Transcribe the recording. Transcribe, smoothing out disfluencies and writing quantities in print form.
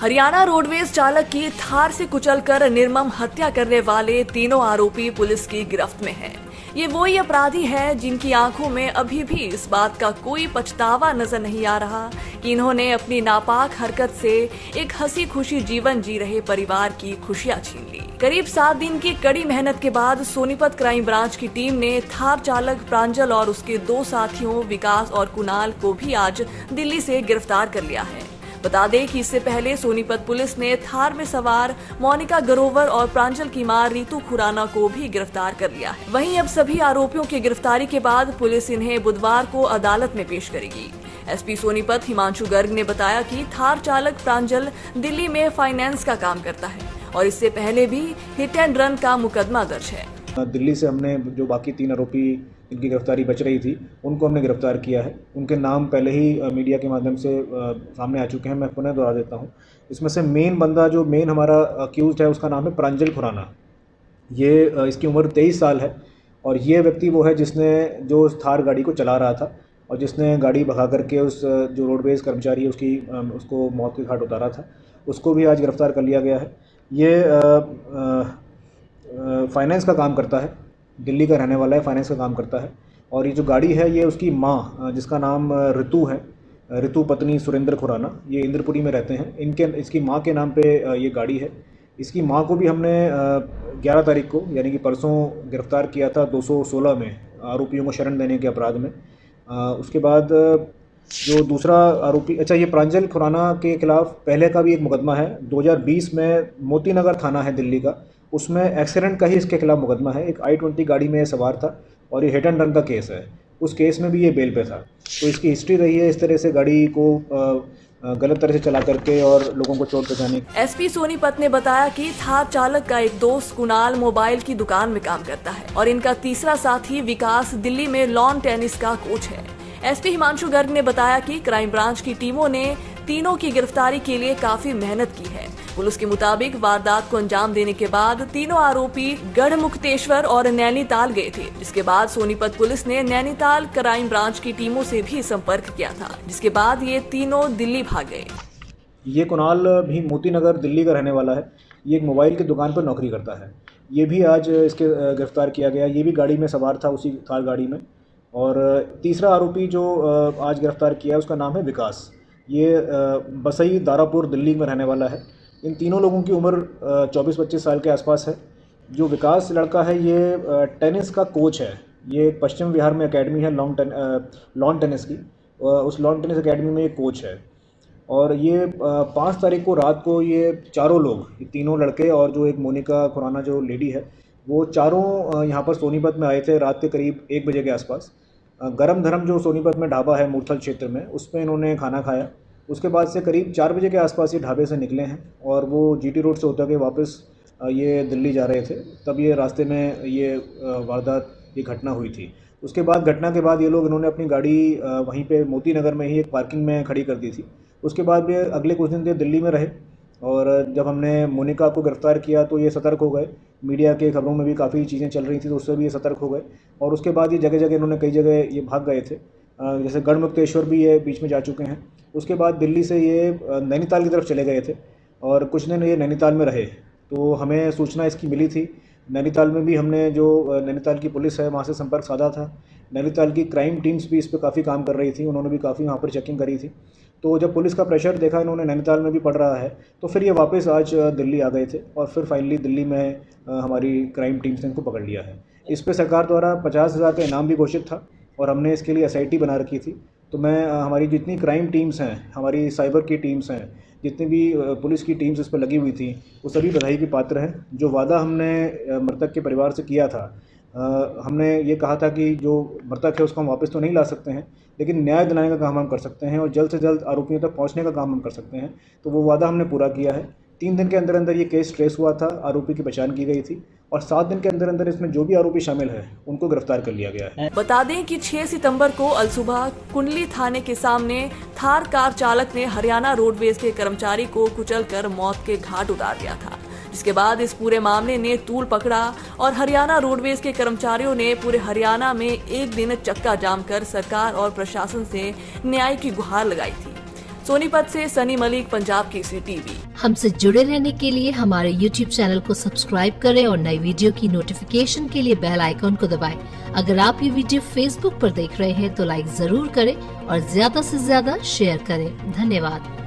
Haryana roadways चालक की थार से कुचलकर निर्मम हत्या करने वाले तीनों आरोपी पुलिस की गिरफ्त में हैं। ये वही अपराधी हैं जिनकी आंखों में अभी भी इस बात का कोई पछतावा नजर नहीं आ रहा कि इन्होंने अपनी नापाक हरकत से एक हंसी खुशी जीवन जी रहे परिवार की खुशियां छीन ली। करीब 7 दिन की कड़ी मेहनत के बाद सोनीपत क्राइम ब्रांच की टीम ने थार चालक प्रांजल और उसके 2 साथियों विकास और कुणाल को भी आज दिल्ली से गिरफ्तार कर लिया है। बता दें कि इससे पहले सोनीपत पुलिस ने थार में सवार मोनिका ग्रोवर और प्रांजल की मां रितु खुराना को भी गिरफ्तार कर लिया है। वहीं अब सभी आरोपियों की गिरफ्तारी के बाद पुलिस इन्हें बुधवार को अदालत में पेश करेगी। एसपी सोनीपत हिमांशु गर्ग ने बताया कि थार चालक प्रांजल दिल्ली में फाइनेंस का काम करता है और इससे पहले भी हिट एंड रन का मुकदमा दर्ज है। दिल्ली से हमने जो बाकी 3 आरोपी इनकी गिरफ्तारी बच रही थी उनको हमने गिरफ्तार किया है। उनके नाम पहले ही मीडिया के माध्यम से सामने आ चुके हैं, मैं पुनः दोहरा देता हूँ। इसमें से मेन बंदा जो मेन हमारा अक्यूज्ड है उसका नाम है प्रांजल खुराना। ये इसकी उम्र 23 साल है और ये व्यक्ति वो है जिसने जो थार गाड़ी को चला रहा था और जिसने गाड़ी भगा करके उस जो रोडवेज कर्मचारी है उसको मौत के घाट उतारा था, उसको भी आज गिरफ्तार कर लिया गया है। ये फाइनेंस का काम करता है, दिल्ली का रहने वाला है, फाइनेंस का काम करता है। और ये जो गाड़ी है ये उसकी माँ जिसका नाम रितु है, रितु पत्नी सुरेंद्र खुराना, ये इंद्रपुरी में रहते हैं। इसकी माँ के नाम पे ये गाड़ी है। इसकी माँ को भी हमने 11 तारीख को यानी कि परसों गिरफ्तार किया था 216 में आरोपियों को शरण देने के अपराध में। उसके बाद जो दूसरा आरोपी, अच्छा ये प्रांजल खुराना के खिलाफ पहले का भी एक मुकदमा है 2020 में, मोती नगर थाना है दिल्ली का, उसमें एक्सीडेंट का ही इसके खिलाफ मुकदमा है। एक i20 गाड़ी में सवार था और ये हिट एंड रन का केस है, उस केस में भी ये बेल पे था। तो इसकी हिस्ट्री रही है इस तरह से गाड़ी को गलत तरह से चला करके और लोगों को चोट पहुंचाने। एसपी सोनीपत ने बताया कि थार चालक का एक दोस्त कुणाल मोबाइल की दुकान में काम करता है और इनका तीसरा साथी विकास दिल्ली में लॉन टेनिस का कोच है। एसपी हिमांशु गर्ग ने बताया कि क्राइम ब्रांच की टीमों ने तीनों की गिरफ्तारी के लिए काफी मेहनत की है। पुलिस के मुताबिक वारदात को अंजाम देने के बाद तीनों आरोपी गढ़मुक्तेश्वर और नैनीताल गए थे, जिसके बाद सोनीपत पुलिस ने नैनीताल क्राइम ब्रांच की टीमों से भी संपर्क किया था, जिसके बाद ये तीनों दिल्ली भाग गए। ये कुणाल भी मोती नगर दिल्ली का रहने वाला है। ये एक मोबाइल की दुकान पर नौकरी करता है। ये भी आज इसके गिरफ्तार किया गया। ये भी गाड़ी में सवार था, उसी थार गाड़ी में। और तीसरा आरोपी जो आज गिरफ्तार किया है उसका नाम है विकास। ये बसई दारापुर दिल्ली में रहने वाला है। इन तीनों लोगों की उम्र 24-25 साल के आसपास है। जो विकास लड़का है ये टेनिस का कोच है। ये पश्चिम बिहार में एकेडमी है लॉन टेनिस की, उस लॉन टेनिस एकेडमी में ये कोच है। और ये 5 तारीख को रात को ये चारों लोग, ये तीनों लड़के और जो एक मोनिका खुराना जो लेडी है, वो चारों यहाँ पर सोनीपत में आए थे रात के करीब 1 बजे के आसपास। गरम धर्म जो सोनीपत में ढाबा है मूर्थल क्षेत्र में, उसमें इन्होंने खाना खाया। उसके बाद से करीब 4 बजे के आसपास ये ढाबे से निकले हैं और वो जीटी रोड से होते हुए वापस ये दिल्ली जा रहे थे। तब ये रास्ते में ये वारदात, ये घटना हुई थी। उसके बाद घटना के बाद ये लोग, इन्होंने अपनी गाड़ी वहीं पे मोती नगर में ही एक पार्किंग में खड़ी कर दी थी। उसके बाद भी अगले कुछ दिन दिल्ली में रहे और जब हमने मोनिका को गिरफ्तार किया तो ये सतर्क हो गए। मीडिया के खबरों में भी काफ़ी चीज़ें चल रही थी तो उससे भी ये सतर्क हो गए। और उसके बाद ये जगह जगह इन्होंने कई जगह ये भाग गए थे, जैसे गढ़मुक्तेश्वर भी ये बीच में जा चुके हैं। उसके बाद दिल्ली से ये नैनीताल की तरफ चले गए थे और कुछ दिन ये नैनीताल में रहे। तो हमें सूचना इसकी मिली थी। नैनीताल में भी हमने जो नैनीताल की पुलिस है वहाँ से संपर्क साधा था। नैनीताल की क्राइम टीम्स भी इस पर काफ़ी काम कर रही थी, उन्होंने भी काफ़ी वहाँ पर चेकिंग करी थी। तो जब पुलिस का प्रेशर देखा इन्होंने नैनीताल में भी पड़ रहा है तो फिर ये वापस आज दिल्ली आ गए थे और फिर फाइनली दिल्ली में हमारी क्राइम टीम्स ने इनको पकड़ लिया है। इस पर सरकार द्वारा 50,000 का इनाम भी घोषित था और हमने इसके लिए एसआईटी बना रखी थी। तो मैं हमारी जितनी क्राइम टीम्स हैं, हमारी साइबर की टीम्स हैं, जितनी भी पुलिस की टीम्स इस पर लगी हुई थी, वो सभी बधाई की पात्र हैं। जो वादा हमने मृतक के परिवार से किया था, हमने ये कहा था कि जो मृतक है उसको हम वापस तो नहीं ला सकते हैं, लेकिन न्याय दिलाने का काम हम कर सकते हैं और जल्द से जल्द आरोपियों तक पहुंचने का काम हम कर सकते हैं। तो वो वादा हमने पूरा किया है। 3 दिन के अंदर अंदर ये केस ट्रेस हुआ था, आरोपी की पहचान की गई थी और 7 दिन के अंदर अंदर इसमें जो भी आरोपी शामिल है उनको गिरफ्तार कर लिया गया है। बता दें कि 6 सितंबर को अलसुबह कुंडली थाने के सामने थार कार चालक ने हरियाणा रोडवेज के कर्मचारी को कुचलकर मौत के घाट उतार दिया था, जिसके बाद इस पूरे मामले ने तूल पकड़ा और हरियाणा रोडवेज के कर्मचारियों ने पूरे हरियाणा में एक दिन चक्का जाम कर सरकार और प्रशासन से न्याय की गुहार लगाई थी। सोनीपत से सनी मलिक, पंजाब केसरी टीवी। हमसे जुड़े रहने के लिए हमारे YouTube चैनल को सब्सक्राइब करें और नई वीडियो की नोटिफिकेशन के लिए बेल आइकॉन को दबाएं। अगर आप ये वीडियो Facebook पर देख रहे हैं तो लाइक जरूर करें और ज्यादा से ज्यादा शेयर करें। धन्यवाद।